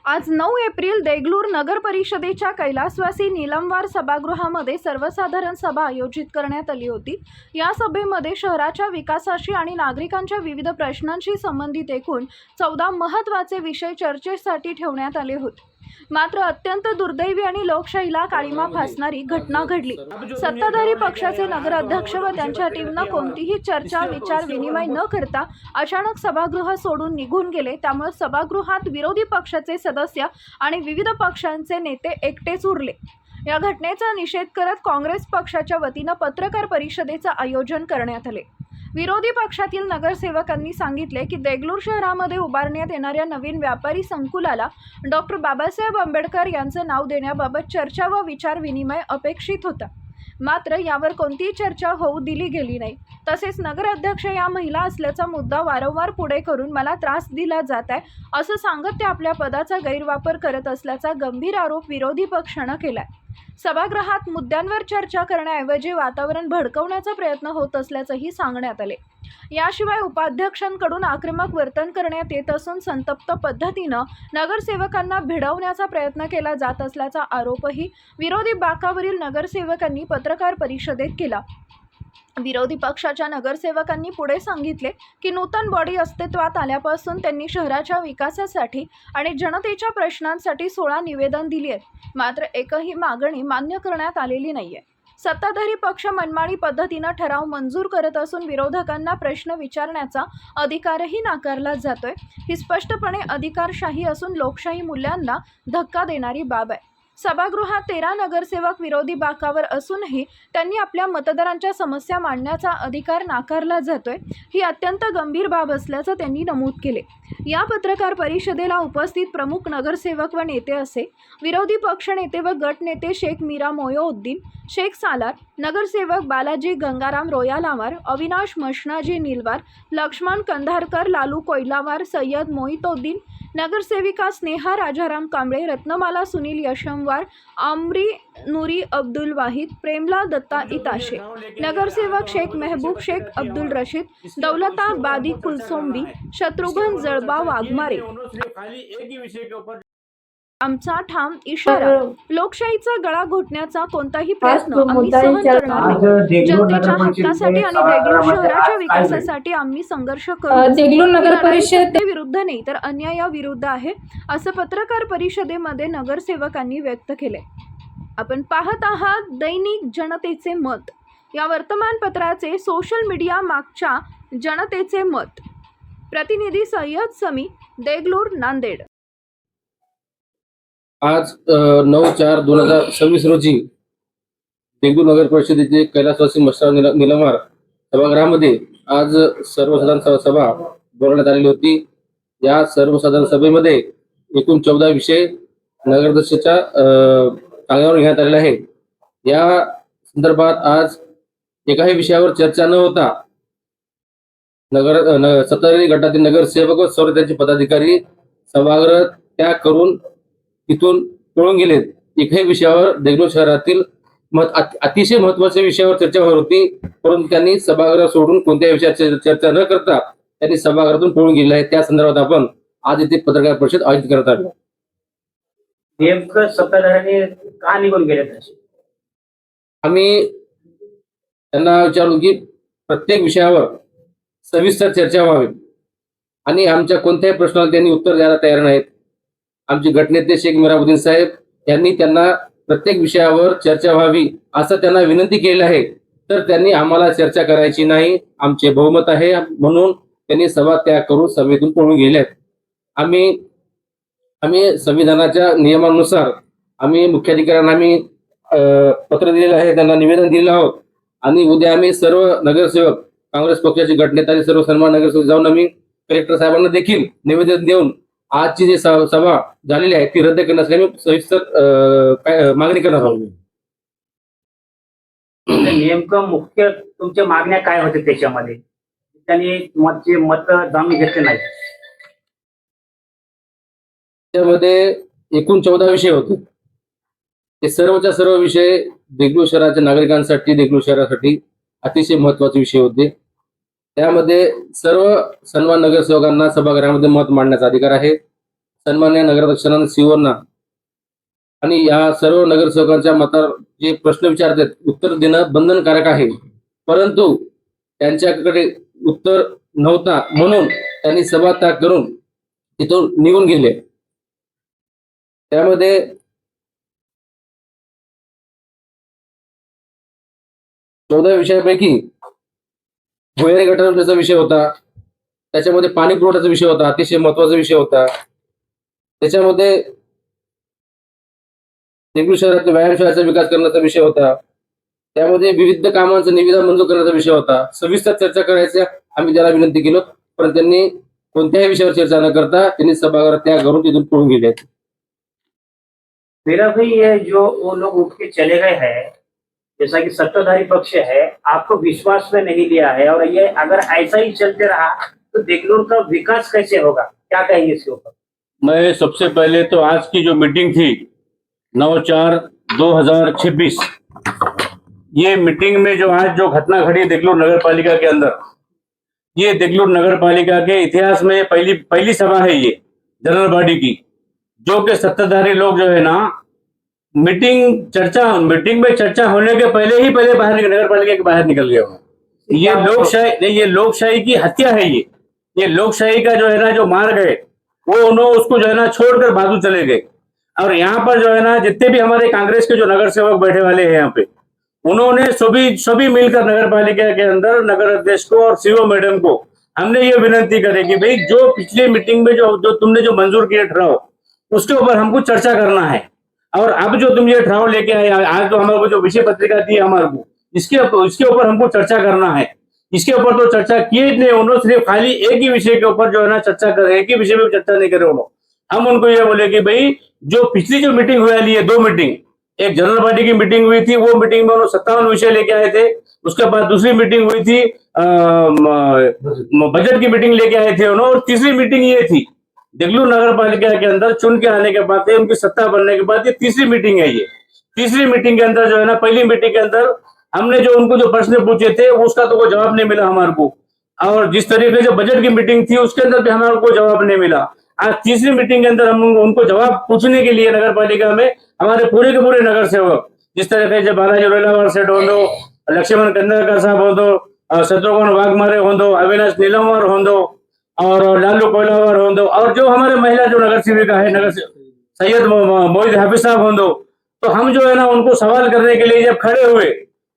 आज 9 एप्रिल देगलूर नगर परिषदेच्या कैलासवासी निलमवार सभागृहामध्ये सर्वसाधारण सभा आयोजित करण्यात आली होती। या सभेमध्ये शहराच्या विकासाशी आणि नागरिकांच्या विविध प्रश्नांशी संबंधित एकूण 14 महत्त्वाचे विषय चर्चेसाठी ठेवण्यात आले होते। मात्र अत्यंत दुर्दैवी आणि लोकशाहीला काळिमा फासणारी घटना घडली। सत्ताधारी पक्षाचे नगराध्यक्ष व त्यांच्या टीमने कोणतीही चर्चा विचार विनिमय न करता अचानक सभागृह सोडून निघून गेले। त्यामुळे सभागृहात विरोधी पक्षाचे सदस्य आणि विविध पक्षांचे नेते एकटेच उरले। या घटनेचा निषेध करत काँग्रेस पक्षाच्या वतीने पत्रकार परिषदेचे आयोजन करण्यात आले। विरोधी पक्षातील नगरसेवकांनी सांगितले की देगलूर शहरामध्ये उभारण्यात येणाऱ्या नवीन व्यापारी संकुलाला डॉक्टर बाबासाहेब आंबेडकर यांचे नाव देण्याबाबत चर्चा व विचार विनिमय अपेक्षित होता। मात्र यावर कोणतीही चर्चा होऊ दिली गेली नाही। तसेच नगराध्यक्ष या महिला असल्याचा मुद्दा वारंवार पुढे करून मला त्रास दिला जात आहे असं सांगत ते आपल्या पदाचा गैरवापर करत असल्याचा गंभीर आरोप विरोधी पक्षाने केलाय। सभागृहात मुद्द्यांवर चर्चा करण्याऐवजी वातावरण भडकवण्याचा प्रयत्न होत असल्याचंही सांगण्यात आले। याशिवाय उपाध्यक्षांकडून आक्रमक वर्तन करण्यात येत असून संतप्त पद्धतीनं नगरसेवकांना भिडवण्याचा प्रयत्न केला जात असल्याचा आरोपही विरोधी बाकावरील नगरसेवकांनी पत्रकार परिषदेत केला। विरोधी पक्षाच्या नगरसेवकांनी पुढे सांगितले की नूतन बॉडी अस्तित्वात आल्यापासून त्यांनी शहराच्या विकासासाठी आणि जनतेच्या प्रश्नांसाठी 16 निवेदन दिली आहेत। मात्र एकही मागणी मान्य करण्यात आलेली नाहीये। सत्ताधारी पक्ष मनमानी पद्धतीने ठराव मंजूर करत असून विरोधकांना प्रश्न विचारण्याचा अधिकारही नाकारला जातोय। ही स्पष्टपणे अधिकारशाही असून लोकशाही मूल्यांना धक्का देणारी बाब आहे। सभागृहात 13 नगरसेवक विरोधी बाकावर असूनही त्यांनी आपल्या मतदारांच्या समस्या मांडण्याचा अधिकार नाकारला जातोय। ही अत्यंत गंभीर बाब असल्याचं त्यांनी नमूद केले। या पत्रकार परिषदेला उपस्थित प्रमुख नगरसेवक व नेते असे विरोधी पक्षनेते व गटनेते शेख मीरा मोयोउद्दीन, शेख सालार, नगरसेवक बालाजी गंगाराम रोयालावार, अविनाश मशनाजी नीलवार, लक्ष्मण कंधारकर, लालू कोयलावार, सय्यद मोहितउद्दीन, नगरसेविका स्नेहा राजाराम कांबळे, रत्नमाला सुनील यशमवार, आमरी नूरी अब्दुल वाहिद, प्रेमला दत्ता इताशे, नगरसेवक शेख महबूब शेख अब्दुल रशीद, दौलता बादी कुलसोंबी, शत्रुघ्न जळबा वाघमारे। आमचा ठाम इशारा, लोकशाहीचा गळा घोटण्याचा कोणताही प्रयत्न आम्ही सहन करणार नाही। जनतेच्या हक्कासाठी आणि देगलूर शहराच्या विकासासाठी आम्ही संघर्ष करू। देगलूर नगर परिषद विरुद्ध नाही तर अन्यायाविरुद्ध आहे असं पत्रकार परिषदेमध्ये नगरसेवकांनी व्यक्त केले। आपण पाहत आहात दैनिक जनतेचे मत, या वर्तमानपत्राचे सोशल मीडिया मागच्या जनतेचे मत। प्रतिनिधी सय्यद समी, देगलूर, नांदेड। आज 9/4/2026 रोजी देगलूर नगर परिषदेचे कैलासवासी मस्तान निलमवार सभागृहामध्ये आज सर्वसाधारण सभा बोलवण्यात आलेली होती। या सर्वसाधारण सभेमध्ये एकूण 14 विषय नगराध्यक्षाच्या सांगण्यावर घेण्यात आलेले आहे। या संदर्भात आज एकाही विषयावर चर्चा न होता सत्ताधारी गटातील नगरसेवक व सर्व त्यांचे पदाधिकारी सभागृह त्याग करून तिथून पळून गेलेत। एकही विषयावर देगलूर शहरातील अतिशय महत्त्वाच्या विषयावर चर्चा होत होती, परंतु त्यांनी सभागृह सोडून कोणत्याही विषयाची चर्चा न करता त्यांनी सभागृहातून पळून गेले आहे। त्या संदर्भात आपण आज इथे पत्रकार परिषद आयोजित करत आहोत। नेमकं सत्ताधाऱ्यांनी का निघून गेले? आम्ही त्यांना विचारलो की प्रत्येक विषयावर सविस्तर चर्चा व्हावी आणि आमच्या कोणत्याही प्रश्नाला त्यांनी उत्तर द्यायला तयार नाहीत। आमचे गटनेते शेख मीराउद्दीन साहेब यांनी त्यांना प्रत्येक विषयावर चर्चा व्हावी असं त्यांना विनंती केली आहे, तर त्यांनी आम्हाला चर्चा करायची नाही, आमचे बहुमत आहे म्हणून त्यांनी सभा त्याग करून सभेतून पळून गेले आहेत। आम्ही संविधानाच्या नियमानुसार आम्ही मुख्याधिकाऱ्यांना पत्र दिलेलं आहे, त्यांना निवेदन दिलेलं आहोत आणि उद्या आम्ही सर्व नगरसेवक काँग्रेस पक्षाचे गटनेते सर्व सन्मान नगरसेवक जाऊन आम्ही कलेक्टर साहेबांना देखील निवेदन देऊन आजची जी सभा झालेली आहे ती रद्द करण्यासाठी आम्ही सविस्तर मागणी करणार आहोत। नेमकं मुख्य तुमच्या मागण्या काय होत्या त्याच्यामध्ये? त्यांनी मत जाणून घेतले नाही। त्यामध्ये एकूण 14 विषय होते। ते सर्वच्या सर्व विषय देगलूर शहराच्या नागरिकांसाठी, देगलूर शहरासाठी अतिशय महत्त्वाचे विषय होते। त्यामध्ये सर्व सन्मान नगरसेवकांना सभागृहामध्ये मत मांडण्याचा अधिकार आहे। सन्मान्य नगराध्यक्षांना सीओना आणि या सर्व नगरसेवकांच्या मतावर जे प्रश्न विचारतात उत्तर देणं बंधनकारक आहे, परंतु त्यांच्याकडे उत्तर नव्हता म्हणून त्यांनी सभात्याग करून तिथून निघून गेले. त्यामध्ये 14 विषयापैकी भुयारी गटाराचा विषय होता, त्याच्यामध्ये पाणी पुरवठ्याचा विषय होता, अतिशय महत्वाचा विषय होता. त्याच्यामध्ये देगलूर शहरातील व्यायामशाळेचा विकास करण्याचा विषय होता. त्यामध्ये विविध कामांचा निविदा मंजूर करण्याचा विषय होता. सविस्तर चर्चा करायची आम्ही त्याला विनंती केलो, पण त्यांनी कोणत्याही विषयावर चर्चा न करता त्यांनी सभागृह त्याग करून तिथून पळून गेले. मेरा भी ये जो वो लोग उठ के चले गए हैं, जैसा कि सत्ताधारी पक्ष है आपको विश्वास में नहीं लिया है, और ये अगर ऐसा ही चलते रहा तो देगलूर का विकास कैसे होगा, क्या कहेंगे इसके ऊपर? मैं सबसे पहले तो आज की जो मीटिंग थी 9/4/2026, ये मीटिंग में जो आज जो घटना घटी देगलूर नगर पालिका के अंदर, ये देगलूर नगर पालिका के इतिहास में पहली सभा है ये जनरल बॉडी की, जो कि सत्ताधारी लोग जो है ना मीटिंग में चर्चा होने के पहले ही बाहर नगर पालिका के बाहर निकल गए हो। ये लोकशाही की हत्या है। ये लोकशाही का जो है ना जो मार्ग है वो उन्होंने उसको जो है ना छोड़कर बाजू चले गए। और यहाँ पर जो है ना जितने भी हमारे कांग्रेस के जो नगर सेवक बैठे वाले हैं यहाँ पे, उन्होंने सभी मिलकर नगर पालिका के अंदर नगर अध्यक्ष को और सीओ मैडम को हमने ये विनंती करे कि भाई जो पिछली मीटिंग में जो तुमने जो मंजूर किए ठहराव, उसके ऊपर हमको चर्चा करना है। और अब जो तुम ये ठहराव लेके आए आज तो हमारे को जो विषय पत्रिका दी हमारे को, इसके ऊपर हमको चर्चा करना है। इसके ऊपर तो चर्चा किए नहीं उन्होंने, सिर्फ खाली एक ही विषय के ऊपर जो है ना चर्चा करे, एक ही विषय में चर्चा नहीं करे उन्होंने। हम उनको ये बोले कि भाई जो पिछली जो मीटिंग हुई है 2 मीटिंग, एक जनरल बॉडी की मीटिंग हुई थी, वो मीटिंग में उन्होंने 57 विषय लेके आए थे। उसके बाद दूसरी मीटिंग हुई थी बजट की मीटिंग लेके आए थे उन्होंने, और तीसरी मीटिंग ये थी देगलूर नगर पालिका के अंदर चुन के आने के बाद उनकी सत्ता बनने के बाद ये तीसरी मीटिंग है। ये तीसरी मीटिंग के अंदर जो है ना पहली मीटिंग के अंदर हमने जो उनको जो प्रश्न पूछे थे उसका तो कोई जवाब नहीं मिला हमारे को, और जिस तरीके से बजट की मीटिंग थी उसके अंदर भी हमारे को जवाब नहीं मिला। आज तीसरी मीटिंग के अंदर हम उनको जवाब पूछने के लिए नगर पालिका में हमारे पूरे के पूरे नगर सेवक, जिस तरीके से बालाजी रोलावर सेठ होंदो, लक्ष्मण कंदरकर साहब होंदो, शत्रुघ्न वाघमारे होंदो, अविनाश नीलमवार होंदो और लालू कोयलावर होंदो, और जो हमारे महिला जो नगर सेविका है नगर सैयद मोहित हाफिज साहब होंदो, तो हम जो है ना उनको सवाल करने के लिए जब खड़े हुए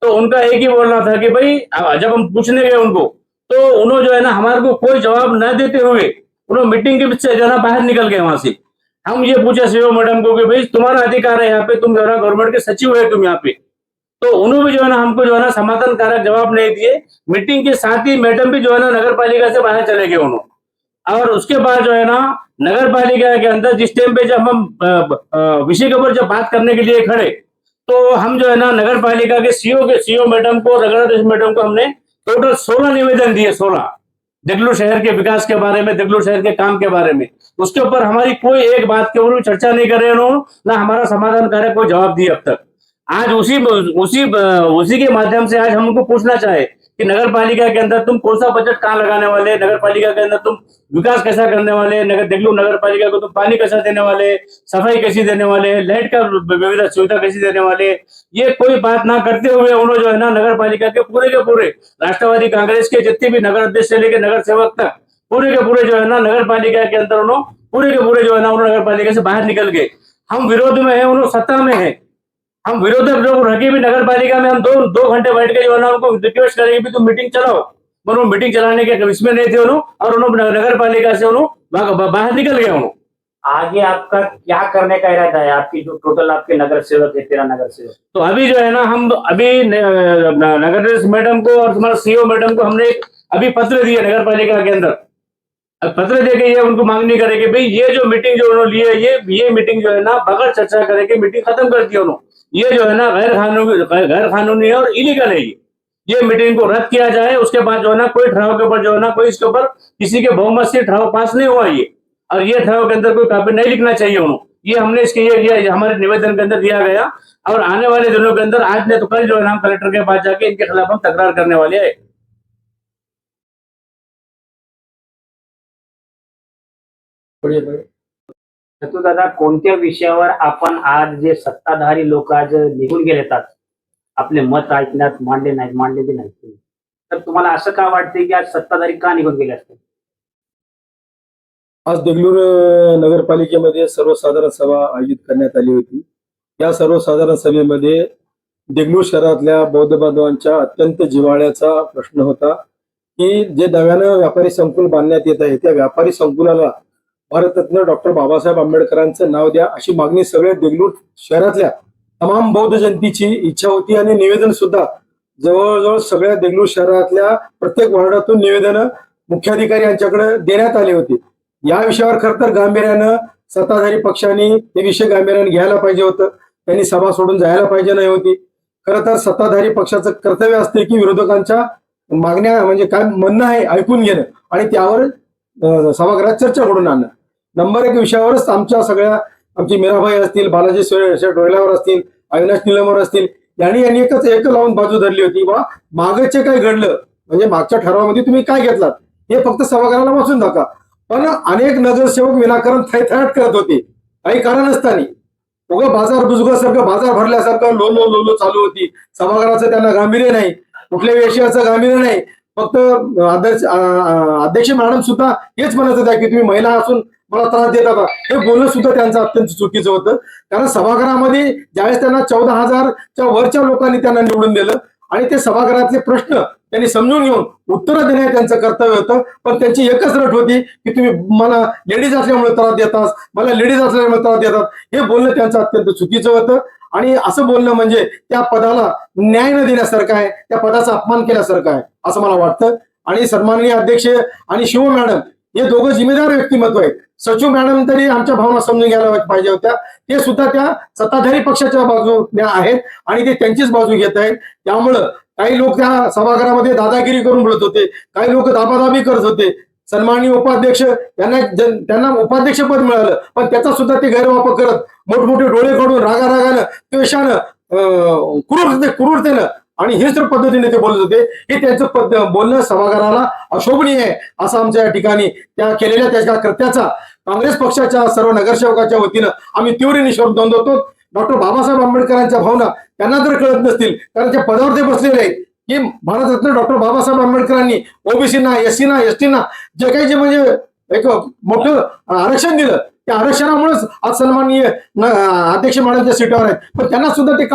तो उनका एक ही बोलना था कि भाई जब हम पूछने गए उनको तो उन्होंने जो है ना हमारे को कोई जवाब न देते हुए उन्होंने मीटिंग के बीच से जो है ना बाहर निकल गए वहां से। हम ये पूछे सीओ मैडम को कि भाई तुम्हारा अधिकार है यहाँ पे, तुम जो है ना गवर्नमेंट के सचिव है तुम यहाँ पे, तो उन्होंने भी जो है ना हमको जो है ना समाधान कारक जवाब नहीं दिए। मीटिंग के साथ ही मैडम भी जो है ना नगर पालिका से बाहर चले गए उन्होंने। और उसके बाद जो है ना नगर पालिका के अंदर जिस टाइम पे जब हम विषय के ऊपर जब बात करने के लिए खड़े तो हम जो है ना नगर पालिका के सीओ मैडम को, नगराध्यक्ष मैडम को हमने टोटल 16 निवेदन दिए, 16 देगलूर शहर के विकास के बारे में, देगलूर शहर के काम के बारे में। उसके ऊपर हमारी कोई एक बात के ऊपर चर्चा नहीं कर रहे उन्होंने, ना हमारा समाधान कारक कोई जवाब दिए अब तक। आज उसी के माध्यम से आज हम उनको पूछना चाहे कि नगर पालिका के अंदर तुम कौन सा बजट कहाँ लगाने वाले, नगर पालिका के अंदर तुम विकास कैसा करने वाले, देगलूर नगर पालिका को तुम पानी कैसा देने वाले, सफाई कैसी देने वाले, लाइट का विविध सुविधा कैसी देने वाले, ये कोई बात ना करते हुए उन्होंने जो है ना नगर पालिका के पूरे राष्ट्रवादी कांग्रेस के जितने भी नगर अध्यक्ष से लेकर नगर सेवक तक पूरे के पूरे जो है ना नगर पालिका के अंदर उन्होंने पूरे के पूरे जो है ना उन्होंने नगर पालिका से बाहर निकल गए। हम विरोध में है, उन्होंने सत्ता में है। हम विरोधक लोग रखे भी नगर पालिका में हम दो घंटे बैठ के जो है ना उनको रिक्वेस्ट करेंगे भी तुम मीटिंग चलाओ, पर वो मीटिंग चलाने के इसमें नहीं थे उन्होंने, और उन्होंने नगर पालिका से उन्होंने बाहर निकल गए उन्होंने। आगे आपका क्या करने का इरादा है? आपकी जो टोटल आपके नगर सेवक है 13 नगर सेवक, तो अभी जो है ना हम अभी नगर मैडम को और तुम्हारा सीओ मैडम को हमने अभी पत्र दिया नगर पालिका के अंदर। अब पत्र देके ये उनको मांगनी करे कि भाई ये जो मीटिंग जो उन्होंने ली है ये मीटिंग जो है ना बगैर चर्चा करे कि मीटिंग खत्म कर दी उन्होंने। ये जो है ना गैर कानूनी है और इलीगल है। ये मीटिंग को रद्द किया जाए। उसके बाद जो है ना कोई ठहराव के ऊपर जो है ना कोई इसके ऊपर किसी के बहुमत से ठहराव पास नहीं हुआ ये, और ये ठहराव के अंदर कोई कापी नहीं लिखना चाहिए उन्होंने। ये हमने इसके ये हमारे निवेदन के अंदर दिया गया, और आने वाले दिनों के अंदर आज ने तो कल जो है ना हम कलेक्टर के पास जाके इनके खिलाफ हम तकरार करने वाले हैं। बढ़िया। तर दादा कोणत्या विषयावर आपण आज जे सत्ताधारी लोक आज निघून गेलेतात आपले मत ऐकण्यात मांडले बी नाहीत, तर तुम्हाला असं का वाटते की आज सत्ताधारी का निघून गेले असते? आज देगलूर नगरपालिकेमध्ये सर्वसाधारण सभा आयोजित करण्यात आली होती. या सर्वसाधारण सभेमध्ये देगलूर शहरातल्या बौद्ध बांधवांच्या अत्यंत जिव्हाळ्याचा प्रश्न होता की जे नव्यानं व्यापारी संकुल बांधण्यात येत आहे त्या व्यापारी संकुलाला भारतरत्न डॉक्टर बाबासाहेब आंबेडकरांचं नाव द्या अशी मागणी सगळ्या देगलूर शहरातल्या तमाम बौद्ध जनतेची इच्छा होती आणि निवेदन सुद्धा जवळजवळ सगळ्या देगलूर शहरातल्या प्रत्येक वार्डातून निवेदन मुख्याधिकारी यांच्याकडे देण्यात आले होते. या विषयावर खरं तर गांभीर्यानं सत्ताधारी पक्षांनी हे विषय गांभीर्यानं घ्यायला पाहिजे होतं. त्यांनी सभा सोडून जायला पाहिजे नाही होती. खरं तर सत्ताधारी पक्षाचं कर्तव्य असते की विरोधकांच्या मागण्या म्हणजे काय म्हणणं आहे ऐकून घेणं आणि त्यावर सभागृहात चर्चा घडून आणणं. नंबर 1 विषयावरच आमची मीराबाई असतील, बालाजी डोयलावर असतील, अविनाश निलमवर असतील, यांनी एक लावून बाजू धरली होती. बा मागचे काय घडलं म्हणजे मागच्या ठरावामध्ये तुम्ही काय घेतलात हे फक्त सभागृहाला वाचून दाखवा. पण अनेक नगरसेवक विनाकारण थैथयाट करत होते काही कारण नसताना. उगा बाजार बुजगासारखं बाजार भरल्यासारखं लोलो चालू होती. सभागृहाचं त्यांना गांभीर्य नाही, कुठल्याही विषयाचं गांभीर्य नाही. फक्त अध्यक्ष मॅडम सुद्धा हेच म्हणत होत्या की तुम्ही महिला असून मला त्रास देत होता. हे बोलणं सुद्धा त्यांचं अत्यंत चुकीचं होतं. कारण सभागृहामध्ये ज्यावेळेस त्यांना 14,000च्या वरच्या लोकांनी त्यांना निवडून दिलं आणि ते सभागृहातले प्रश्न त्यांनी समजून घेऊन उत्तरं देणे त्यांचं कर्तव्य होतं. पण त्यांची एकच रट होती की तुम्ही मला लेडीज असल्यामुळे त्रास देतात, मला लेडीज असल्यामुळे त्रास देतात. हे बोलणं त्यांचं अत्यंत चुकीचं होतं आणि असं बोलणं म्हणजे त्या पदाला न्याय न देण्यासारखं आहे, त्या पदाचा अपमान केल्यासारखं आहे असं मला वाटतं. आणि सन्माननीय अध्यक्ष आणि शिव मॅडम हे दोघं जिम्मेदार व्यक्तिमत्व आहेत. सचिव मॅडम तरी आमच्या भावना समजून घ्यायला पाहिजे होत्या. ते सुद्धा त्या सत्ताधारी पक्षाच्या बाजूने आहेत आणि ते त्यांचीच बाजू घेत आहेत. त्यामुळं काही लोक त्या सभागृहामध्ये दादागिरी करून बोलत होते, काही लोक दाबादाबी करत होते. सन्माननीय उपाध्यक्ष त्यांना उपाध्यक्ष पद मिळालं पण त्याचा सुद्धा ते गैरवापर करत मोठमोठे डोळे काढून रागानं द्वेषानं क्रूरतेनं आणि हिंस्र पद्धतीने ते बोलत होते. हे त्यांचं बोलणं सभागृहाला अशोभनीय आहे असं आमच्या या ठिकाणी त्या केलेल्या त्याच्या कृत्याचा काँग्रेस पक्षाच्या सर्व नगरसेवकाच्या वतीनं आम्ही तीव्र निषेध नोंदवतो. डॉक्टर बाबासाहेब आंबेडकरांच्या भावना त्यांना जर कळत नसतील कारण त्या पदावर ते बसलेले आहेत की भारतरत्न डॉक्टर बाबासाहेब आंबेडकरांनी ओबीसीना, एससीना, एसटीना जे काही म्हणजे एक मोठं आरक्षण दिलं त्या आरक्षणामुळेच आज सन्माननीय अध्यक्ष मॅडमच्या सीटावर आहेत. पण त्यांना सुद्धा ते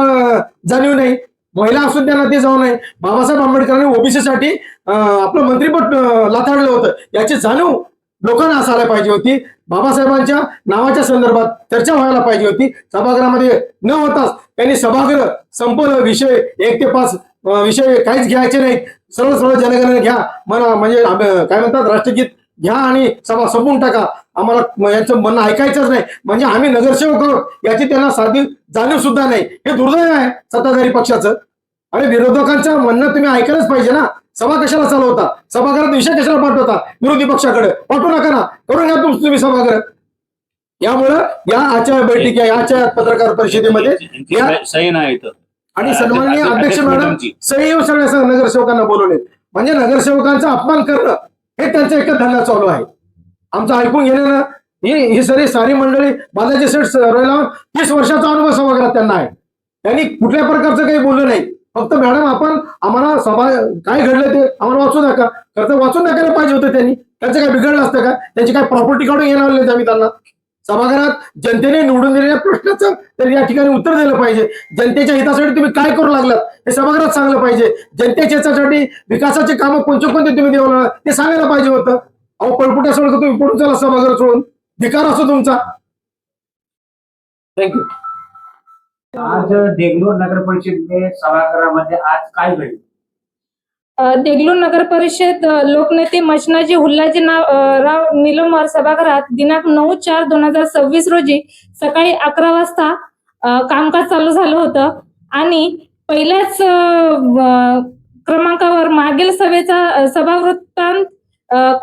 जाणीव नाही. महिला असून त्यांना ते जाऊ नये. बाबासाहेब आंबेडकरांनी ओबीसीसाठी आपलं मंत्रिपद लाथाडलं होतं याची जाणीव लोकांना असायला पाहिजे होती. बाबासाहेबांच्या नावाच्या संदर्भात चर्चा व्हायला पाहिजे होती. सभागृहामध्ये न होताच त्यांनी सभागृह संपलं, विषय 1 ते 5 विषय काहीच घ्यायचे नाहीत. सरळ जनगणना घ्या म्हणजे काय म्हणतात राष्ट्रगीत घ्या आणि सभा संपवून टाका. आम्हाला यांचं म्हणणं ऐकायचंच नाही म्हणजे आम्ही नगरसेवक आहोत याची त्यांना साधी जाणीव सुद्धा नाही. हे दुर्दैव आहे सत्ताधारी पक्षाचं. अरे विरोधकांचं म्हणणं तुम्ही ऐकायलाच पाहिजे ना. सभा कशाला चालवता, सभागृहात विषय कशाला पाठवता विरोधी पक्षाकडे? पाठवू नका ना, करून घ्या तुम्ही सभागृह. यामुळं या आजच्या बैठकी आजच्या पत्रकार परिषदेमध्ये सही नाही आणि सन्माननीय अध्यक्ष मॅडम सही सगळ्या नगरसेवकांना बोलवले म्हणजे नगरसेवकांचा अपमान करणं हे त्यांचा एकच धंदा चालू आहे. आमचं ऐकून घेणं ही सारी मंडळी बालाजी सेठ रहिला 30 वर्षाचा अनुभव सभागृहात त्यांना आहे. त्यांनी कुठल्या प्रकारचं काही बोललं नाही. फक्त मॅडम आपण आम्हाला सभा काय घडलं ते आम्हाला वाचू नका. खरं वाचून टाकायला पाहिजे होतं त्यांनी. त्यांचं काय बिघडलं असतं का? त्यांची काय प्रॉपर्टी काढून घेणार नाही आम्ही त्यांना. सभागृहात जनतेने निवडून दिलेल्या प्रश्नाचं तर या ठिकाणी उत्तर दिलं पाहिजे. जनतेच्या हितासाठी तुम्ही काय करू लागलात हे सभागृहात सांगलं पाहिजे. जनतेच्या हितासाठी विकासाचे कामं कोणते तुम्ही देऊ ते सांगायला पाहिजे होतं. अहो पळपुट्या सोडत तुम्ही पडून चला सभागृह सोडून. धिकार असो तुमचा. थँक्यू. आज देगलूर नगर परिषद सभागृहामध्ये आज काय घडलं? देगलूर नगर परिषद लोकनेते मचनाजी हुल्लाजी राव निलमवार सभागृहात दिनांक 9/4/2026 रोजी सकाळी 11 वाजता कामकाज चालू झालं होतं आणि पहिल्याच क्रमांकावर मागील सभेचा सभावृत्तांत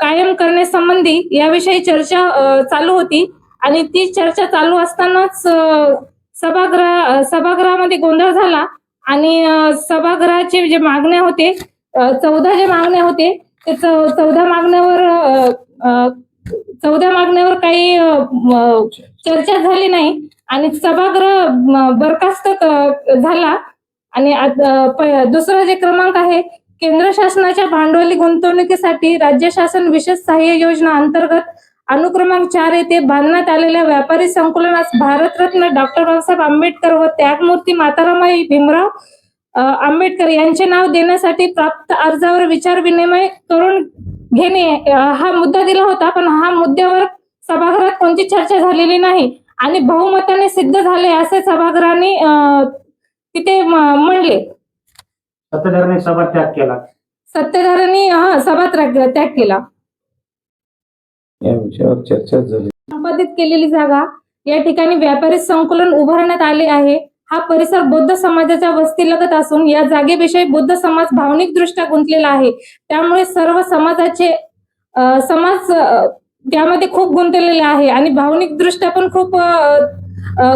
कायम करण्यासंबंधी याविषयी चर्चा चालू होती आणि ती चर्चा चालू असतानाच सभागृहामध्ये गोंधळ झाला आणि सभागृहाचे जे मागण्या होते 14 जे मागण्या होते ते 14 मागण्यावर 14 मागण्यावर काही चर्चा झाली नाही आणि सभागृह बरखास्त झाला. आणि दुसरा जे क्रमांक आहे, केंद्र शासनाच्या भांडवली गुंतवणुकीसाठी राज्य शासन विशेष सहाय्य योजना अंतर्गत अनुक्रमांक 4 येथे बांधण्यात आलेल्या व्यापारी संकुलनास भारतरत्न डॉक्टर बाबासाहेब आंबेडकर व त्यागमूर्ती मातारामाई भीमराव आंबेडकर यांचे नाव देण्यासाठी प्राप्त अर्जावर विचार विनिमय करून घेणे हा मुद्दा दिला होता. पण हा मुद्द्यावर सभागृहात कोणती चर्चा झालेली नाही आणि बहुमताने सिद्ध झाले असे सभागृहाने तिथे म्हणले. सत्ताधाऱ्यांनी सभात्याग केला. सत्ताधाऱ्यांनी त्याग केला. या विषयावर चर्चा झाली. संपादित केलेली जागा या ठिकाणी व्यापारी संकुलन उभारण्यात आले आहे. हा परिसर बौद्ध समाजाच्या वस्तीलगत असून या जागेविषयी बौद्ध समाज भावनिक दृष्ट्या गुंतलेला आहे. त्यामुळे सर्व समाजाचे समाज त्यामध्ये खूप गुंतलेले आहे आणि भावनिक दृष्ट्या पण खूप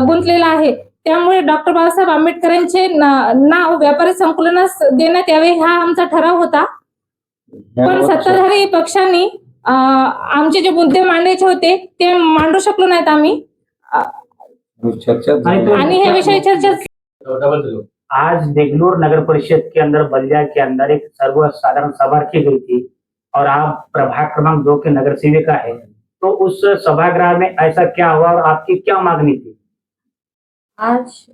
गुंतलेला आहे. त्यामुळे डॉक्टर बाबासाहेब आंबेडकरांचे नाव व्यापारी संकुलनास देण्यात यावे हा आमचा ठराव होता. पण सत्ताधारी पक्षांनी आमचे जे मुद्दे मांडायचे होते ते मांडू शकलो नाहीत आम्ही चर्चा झाली. आणि हे विषय चर्चा आज देगलूर नगर परिषद के अंदर बलिया के अंदर एक सर्वसाधारण सभा रखी गई थी और आप प्रभाग क्रमांक 2 के नगर सेविका है, तो उस सभागृह में ऐसा क्या हुआ और आपकी क्या मांगनी थी? आज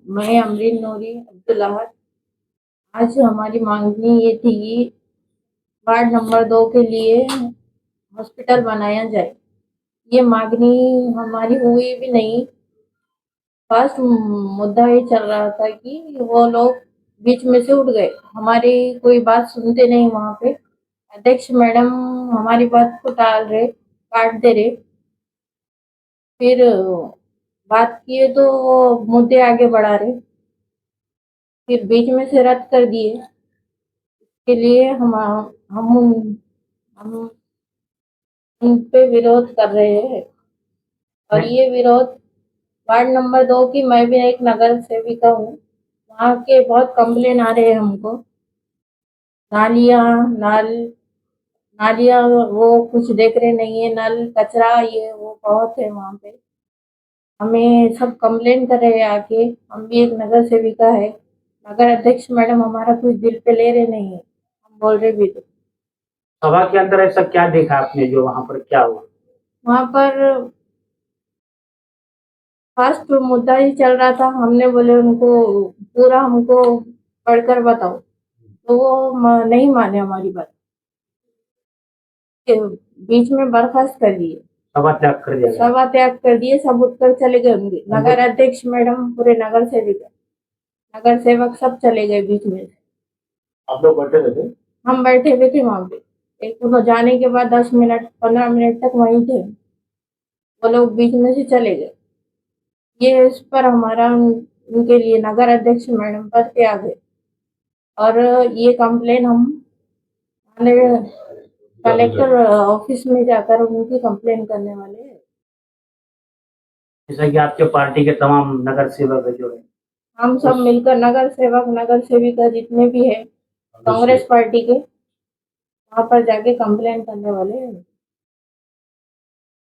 मैं अमरीन नूरी अब्दुल अहद, आज हमारी मांगनी ये थी कि वार्ड नंबर 2 के लिए हॉस्पिटल बनाया जाए. ये मांगनी हमारी हुई भी नहीं. बस मुद्दा ये चल रहा था कि वो लोग बीच में से उठ गए, हमारी कोई बात सुनते नहीं. वहाँ पे अध्यक्ष मैडम हमारी बात को टाल रहे, काट दे रहे. फिर बात किए तो वो मुद्दे आगे बढ़ा रहे, फिर बीच में से रद्द कर दिए. इसके लिए हम उन पे विरोध कर रहे हैं. और ये विरोध वार्ड नंबर 2 की, मैं भी एक नगर सेविका हूँ, वहाँ के बहुत कंप्लेन आ रहे हैं हमको. नालियाँ वो कुछ देख रहे नहीं है, नल कचरा ये वो बहुत है वहाँ पे. हमें सब कंप्लेन कर रहे हैं आके. हम भी एक नगर सेविका है, नगर अध्यक्ष मैडम हमारा कुछ दिल पे ले रहे नहीं है, हम बोल रहे भी. तो सभा के अंदर ऐसा क्या देखा आपने जो वहां पर क्या हुआ? वहाँ पर फर्स्ट मुद्दा ही चल रहा था. हमने बोले उनको पूरा हमको पढ़कर बताओ, तो वो नहीं माने हमारी बात. बीच में बर्खास्त कर दिए, सभा त्याग कर दिया गया. सभा त्याग कर दिए. सब उठकर चले गए होंगे. नगर अध्यक्ष मैडम, पूरे नगर सेवक सब चले गए बीच में. आप लोग बैठे थे? हम बैठे हुए थे वहां पे. एक उन्होंने जाने के बाद 10 मिनट 15 मिनट तक वहीं थे. वो लोग बीच में से चले गए. ये इस पर हमारा उनके लिए नगर अध्यक्ष मैडम पर त्याग है. और ये कंप्लेन हम कलेक्टर ऑफिस में जाकर उनकी कंप्लेन करने वाले हैं. जैसा कि आपके पार्टी के तमाम नगर सेवक जो है, हम सब मिलकर नगर सेवक नगर सेविका जितने भी है कांग्रेस पार्टी के, वहाँ पर जाके कंप्लेन करने वाले हैं.